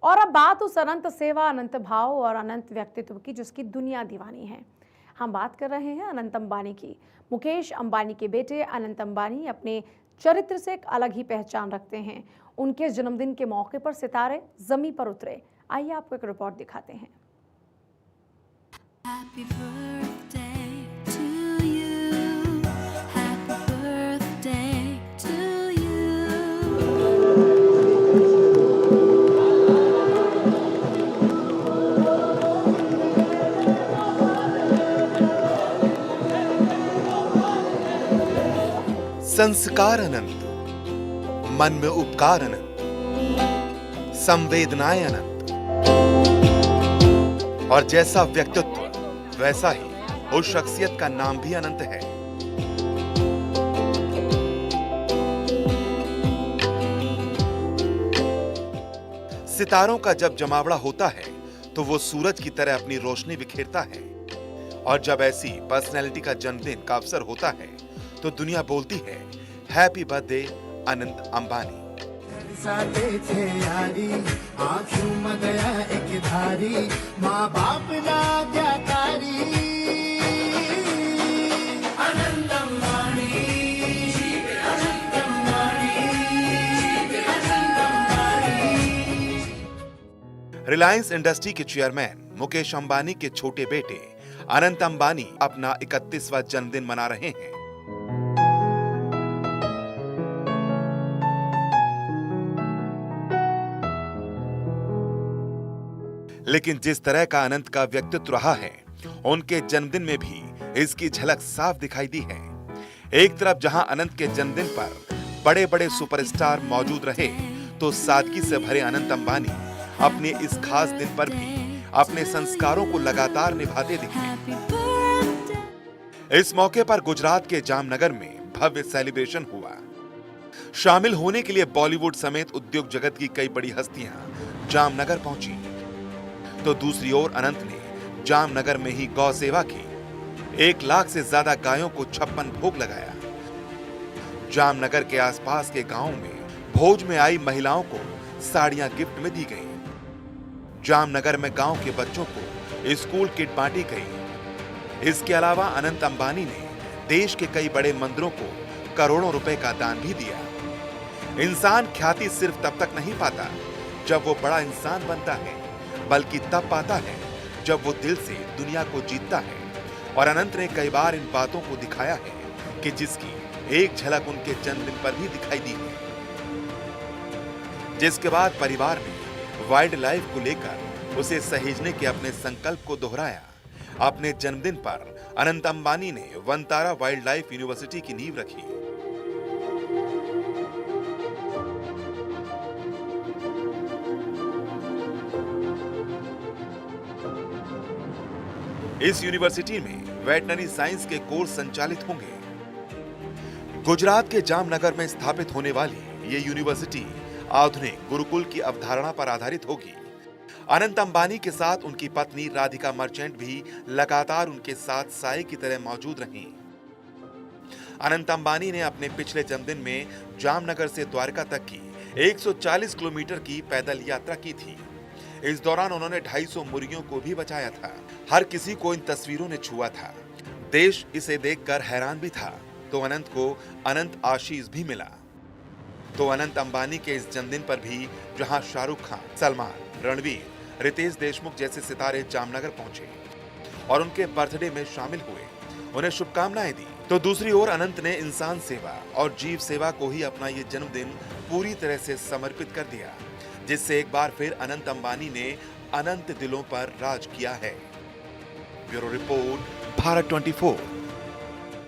और अब बात उस अनंत सेवा, अनंत भाव और अनंत व्यक्तित्व की जिसकी दुनिया दीवानी है। हम बात कर रहे हैं अनंत अंबानी की। मुकेश अंबानी के बेटे अनंत अंबानी अपने चरित्र से एक अलग ही पहचान रखते हैं। उनके जन्मदिन के मौके पर सितारे जमीन पर उतरे। आइए आपको एक रिपोर्ट दिखाते हैं। Happy birthday to you. Happy birthday to you. संस्कार अनंत, मन में उपकार अनंत, संवेदनाएं अनंत, और जैसा व्यक्तित्व वैसा ही उस शख्सियत का नाम भी अनंत है। सितारों का जब जमावड़ा होता है तो वो सूरज की तरह अपनी रोशनी बिखेरता है, और जब ऐसी पर्सनैलिटी का जन्मदिन का अवसर होता है तो दुनिया बोलती है हैप्पी बर्थडे अनंत अंबानी। माँ बाप ना आज्ञाकारी अनंत अंबानी, अनंत अंबानी, अनंत अंबानी। रिलायंस इंडस्ट्री के चेयरमैन मुकेश अंबानी के छोटे बेटे अनंत अंबानी अपना 31वां जन्मदिन मना रहे हैं। लेकिन जिस तरह का अनंत का व्यक्तित्व रहा है, उनके जन्मदिन में भी इसकी झलक साफ दिखाई दी है। एक तरफ जहां अनंत के जन्मदिन पर बड़े बड़े सुपरस्टार मौजूद रहे, तो सादगी से भरे अनंत अंबानी अपने इस खास दिन पर भी अपने संस्कारों को लगातार निभाते दिखे। इस मौके पर गुजरात के जामनगर में भव्य सेलिब्रेशन हुआ। शामिल होने के लिए बॉलीवुड समेत उद्योग जगत की कई बड़ी हस्तियां जामनगर पहुंची, तो दूसरी ओर अनंत ने जामनगर में ही गौ सेवा की। 1 लाख से ज्यादा गायों को 56 भोग लगाया। जामनगर के आसपास के गांवों में भोज में आई महिलाओं को साड़ियां गिफ्ट में दी गई। जामनगर में गांव के बच्चों को स्कूल किट बांटी गई। इसके अलावा अनंत अंबानी ने देश के कई बड़े मंदिरों को करोड़ों रुपए का दान भी दिया। इंसान ख्याति सिर्फ तब तक नहीं पाता जब वो बड़ा इंसान बनता है, बल्कि तब पाता है जब वो दिल से दुनिया को जीतता है। और अनंत ने कई बार इन बातों को दिखाया है कि जिसकी एक झलक उनके जन्मदिन पर भी दिखाई दी है। जिसके बाद परिवार ने वाइल्ड लाइफ को लेकर उसे सहेजने के अपने संकल्प को दोहराया। अपने जन्मदिन पर अनंत अंबानी ने वनतारा वाइल्ड लाइफ यूनिवर्सिटी की नींव रखी। इस यूनिवर्सिटी में वेटनरी साइंस के कोर्स संचालित होंगे। गुजरात के जामनगर में स्थापित होने वाली ये यूनिवर्सिटी आधुनिक गुरुकुल की अवधारणा पर आधारित होगी। अनंत अंबानी के साथ उनकी पत्नी राधिका मर्चेंट भी लगातार उनके साथ साए की तरह मौजूद रहीं। अनंत अंबानी ने अपने पिछले जन्मदिन में जामनगर से द्वारका तक की 140 किलोमीटर की पैदल यात्रा की थी। इस दौरान उन्होंने 250 मुर्गियों को भी बचाया था। हर किसी को इन तस्वीरों ने छुआ था। देश इसे देखकर हैरान भी था। तो अनंत को अनंत आशीष भी मिला। तो अनंत अंबानी के इस जन्मदिन पर भी जहां शाहरुख खान, सलमान, रणवीर, रितेश देशमुख जैसे सितारे जामनगर पहुंचे और उनके बर्थडे में शामिल हुए, उन्हें शुभकामनाएं दी, तो दूसरी ओर अनंत ने इंसान सेवा और जीव सेवा को ही अपना ये जन्मदिन पूरी तरह से समर्पित कर दिया, जिससे एक बार फिर अनंत अंबानी ने अनंत दिलों पर राज किया है। Bureau report, Bharat 24।